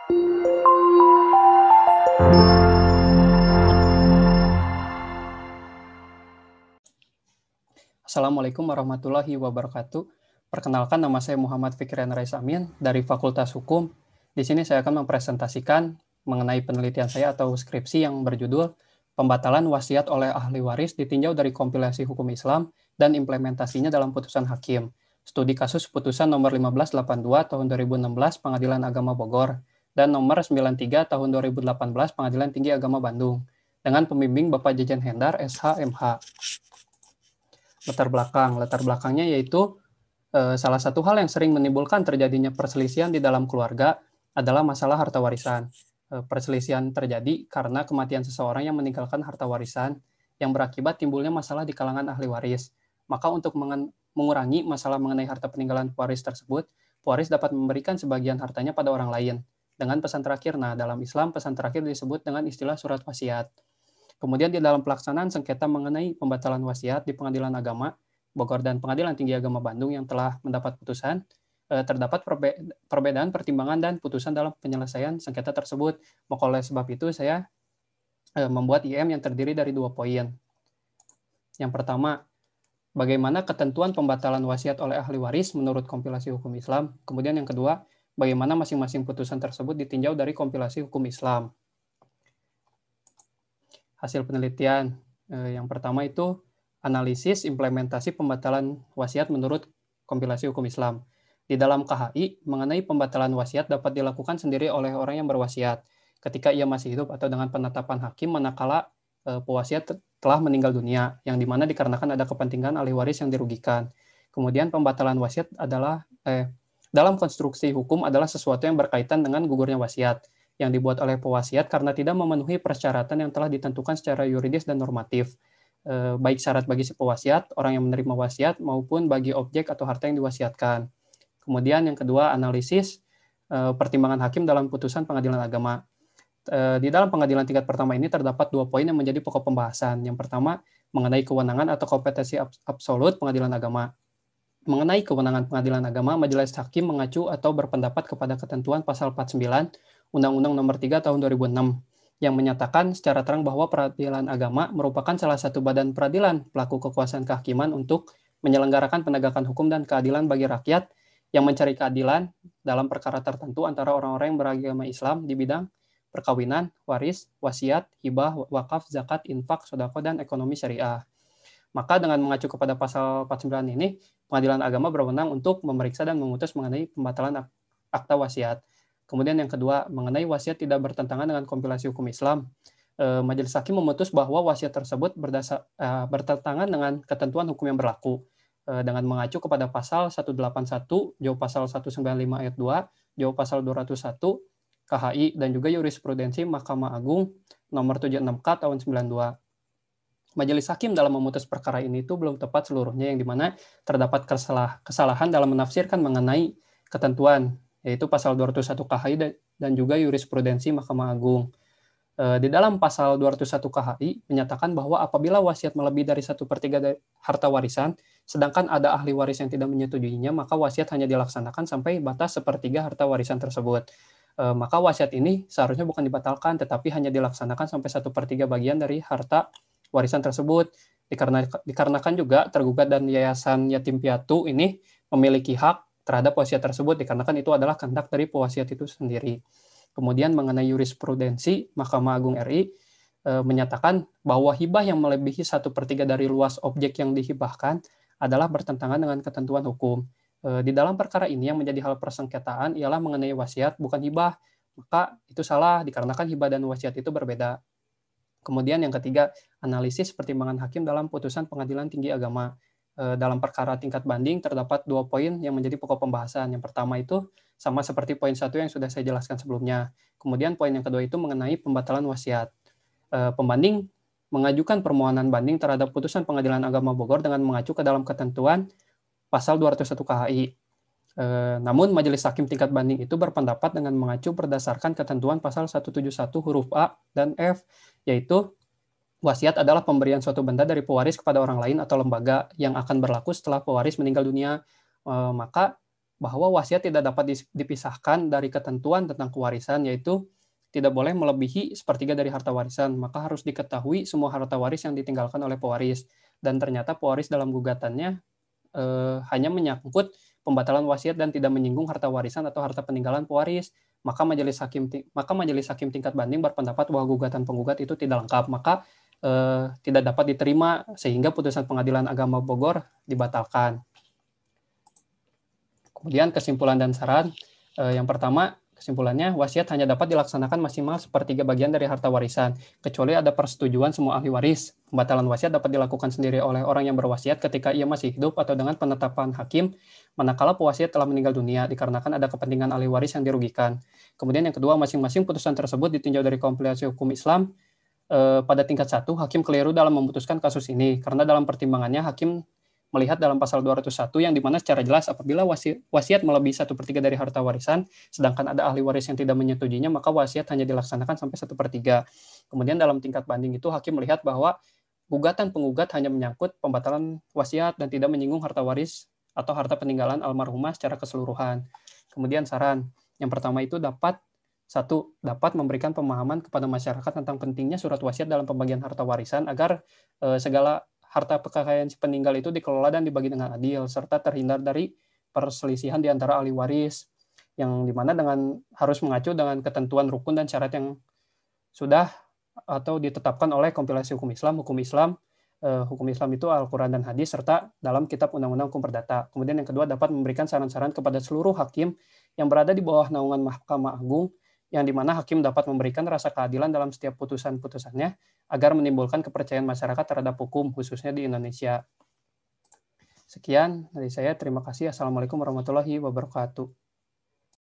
Assalamualaikum warahmatullahi wabarakatuh. Perkenalkan, nama saya Muhammad Fikrian Rais Amin dari Fakultas Hukum. Di sini saya akan mempresentasikan mengenai penelitian saya atau skripsi yang berjudul Pembatalan Wasiat oleh Ahli Waris ditinjau dari kompilasi hukum Islam dan implementasinya dalam putusan hakim. Studi kasus putusan nomor 1582 tahun 2016 Pengadilan Agama Bogor dan nomor 93 tahun 2018 Pengadilan Tinggi Agama Bandung dengan pembimbing Bapak Jejen Hendar, SH, MH. Latar belakangnya yaitu salah satu hal yang sering menimbulkan terjadinya perselisihan di dalam keluarga adalah masalah harta warisan. Perselisihan terjadi karena kematian seseorang yang meninggalkan harta warisan yang berakibat timbulnya masalah di kalangan ahli waris. Maka untuk mengurangi masalah mengenai harta peninggalan pewaris tersebut, pewaris dapat memberikan sebagian hartanya pada orang lain dengan pesan terakhir. Nah, dalam Islam pesan terakhir disebut dengan istilah surat wasiat. Kemudian di dalam pelaksanaan sengketa mengenai pembatalan wasiat di Pengadilan Agama Bogor dan Pengadilan Tinggi Agama Bandung yang telah mendapat putusan, terdapat perbedaan pertimbangan dan putusan dalam penyelesaian sengketa tersebut. Maka oleh sebab itu saya membuat IM yang terdiri dari 2 poin. Yang pertama, bagaimana ketentuan pembatalan wasiat oleh ahli waris menurut kompilasi hukum Islam. Kemudian yang kedua, bagaimana masing-masing putusan tersebut ditinjau dari kompilasi hukum Islam. Hasil penelitian yang pertama itu analisis implementasi pembatalan wasiat menurut kompilasi hukum Islam. Di dalam KHI, mengenai pembatalan wasiat dapat dilakukan sendiri oleh orang yang berwasiat ketika ia masih hidup atau dengan penetapan hakim manakala pewasiat telah meninggal dunia, yang dimana dikarenakan ada kepentingan ahli waris yang dirugikan. Kemudian pembatalan wasiat adalah dalam konstruksi hukum adalah sesuatu yang berkaitan dengan gugurnya wasiat yang dibuat oleh pewasiat karena tidak memenuhi persyaratan yang telah ditentukan secara yuridis dan normatif, baik syarat bagi si pewasiat, orang yang menerima wasiat, maupun bagi objek atau harta yang diwasiatkan. Kemudian yang kedua, analisis pertimbangan hakim dalam putusan pengadilan agama. Di dalam pengadilan tingkat pertama ini terdapat 2 poin yang menjadi pokok pembahasan. Yang pertama, mengenai kewenangan atau kompetensi absolut pengadilan agama. Mengenai kewenangan pengadilan agama, majelis hakim mengacu atau berpendapat kepada ketentuan pasal 49 Undang-Undang Nomor 3 Tahun 2006 yang menyatakan secara terang bahwa peradilan agama merupakan salah satu badan peradilan pelaku kekuasaan kehakiman untuk menyelenggarakan penegakan hukum dan keadilan bagi rakyat yang mencari keadilan dalam perkara tertentu antara orang-orang yang beragama Islam di bidang perkawinan, waris, wasiat, hibah, wakaf, zakat, infak, sedekah, dan ekonomi syariah. Maka dengan mengacu kepada pasal 49 ini, pengadilan agama berwenang untuk memeriksa dan memutus mengenai pembatalan akta wasiat. Kemudian yang kedua, mengenai wasiat tidak bertentangan dengan kompilasi hukum Islam. Majelis hakim memutus bahwa wasiat tersebut bertentangan dengan ketentuan hukum yang berlaku. Dengan mengacu kepada pasal 181, jauh pasal 195 ayat 2, jauh pasal 201, KHI, dan juga jurisprudensi Mahkamah Agung nomor 76K tahun 92. Majelis hakim dalam memutus perkara ini itu belum tepat seluruhnya, yang dimana terdapat kesalahan dalam menafsirkan mengenai ketentuan, yaitu pasal 201 KHI dan juga jurisprudensi Mahkamah Agung. Di dalam pasal 201 KHI menyatakan bahwa apabila wasiat melebihi dari 1/3 dari harta warisan, sedangkan ada ahli waris yang tidak menyetujuinya, maka wasiat hanya dilaksanakan sampai batas 1/3 harta warisan tersebut. Maka wasiat ini seharusnya bukan dibatalkan, tetapi hanya dilaksanakan sampai 1/3 bagian dari harta warisan tersebut. Dikarenakan juga tergugat dan yayasan yatim piatu ini memiliki hak terhadap wasiat tersebut, dikarenakan itu adalah kehendak dari pewasiat itu sendiri. Kemudian mengenai jurisprudensi Mahkamah Agung RI menyatakan bahwa hibah yang melebihi 1/3 dari luas objek yang dihibahkan adalah bertentangan dengan ketentuan hukum. Di dalam perkara ini yang menjadi hal persengketaan ialah mengenai wasiat, bukan hibah. Maka itu salah, dikarenakan hibah dan wasiat itu berbeda. Kemudian yang ketiga, analisis pertimbangan hakim dalam putusan Pengadilan Tinggi Agama. Dalam perkara tingkat banding terdapat 2 poin yang menjadi pokok pembahasan. Yang pertama itu sama seperti poin 1 yang sudah saya jelaskan sebelumnya. Kemudian poin yang kedua itu mengenai pembatalan wasiat. Pembanding mengajukan permohonan banding terhadap putusan Pengadilan Agama Bogor dengan mengacu ke dalam ketentuan pasal 201 KHI. Namun majelis hakim tingkat banding itu berpendapat dengan mengacu berdasarkan ketentuan pasal 171 huruf A dan F, yaitu wasiat adalah pemberian suatu benda dari pewaris kepada orang lain atau lembaga yang akan berlaku setelah pewaris meninggal dunia. Maka bahwa wasiat tidak dapat dipisahkan dari ketentuan tentang kewarisan, yaitu tidak boleh melebihi sepertiga dari harta warisan, maka harus diketahui semua harta waris yang ditinggalkan oleh pewaris. Dan ternyata pewaris dalam gugatannya hanya menyangkut pembatalan wasiat dan tidak menyinggung harta warisan atau harta peninggalan pewaris. Maka majelis hakim tingkat banding berpendapat bahwa gugatan penggugat itu tidak lengkap, maka tidak dapat diterima sehingga putusan Pengadilan Agama Bogor dibatalkan. Kemudian kesimpulan dan saran. Yang pertama, kesimpulannya, wasiat hanya dapat dilaksanakan maksimal sepertiga bagian dari harta warisan, kecuali ada persetujuan semua ahli waris. Pembatalan wasiat dapat dilakukan sendiri oleh orang yang berwasiat ketika ia masih hidup atau dengan penetapan hakim, manakala pewasiat telah meninggal dunia, dikarenakan ada kepentingan ahli waris yang dirugikan. Kemudian yang kedua, masing-masing putusan tersebut ditinjau dari kompilasi hukum Islam. Pada tingkat 1, hakim keliru dalam memutuskan kasus ini, karena dalam pertimbangannya hakim melihat dalam pasal 201 yang dimana secara jelas apabila wasiat melebihi 1/3 dari harta warisan, sedangkan ada ahli waris yang tidak menyetujuinya, maka wasiat hanya dilaksanakan sampai 1/3. Kemudian dalam tingkat banding itu hakim melihat bahwa gugatan penggugat hanya menyangkut pembatalan wasiat dan tidak menyinggung harta waris atau harta peninggalan almarhumah secara keseluruhan. Kemudian saran, yang pertama itu dapat memberikan pemahaman kepada masyarakat tentang pentingnya surat wasiat dalam pembagian harta warisan agar segala harta kekayaan si peninggal itu dikelola dan dibagi dengan adil, serta terhindar dari perselisihan di antara ahli waris, yang dimana dengan harus mengacu dengan ketentuan rukun dan syarat yang sudah atau ditetapkan oleh kompilasi hukum Islam itu Al-Quran dan Hadis, serta dalam kitab Undang-Undang Hukum Perdata. Kemudian yang kedua, dapat memberikan saran-saran kepada seluruh hakim yang berada di bawah naungan Mahkamah Agung, yang dimana hakim dapat memberikan rasa keadilan dalam setiap putusan-putusannya agar menimbulkan kepercayaan masyarakat terhadap hukum, khususnya di Indonesia. Sekian dari saya, terima kasih. Assalamualaikum warahmatullahi wabarakatuh.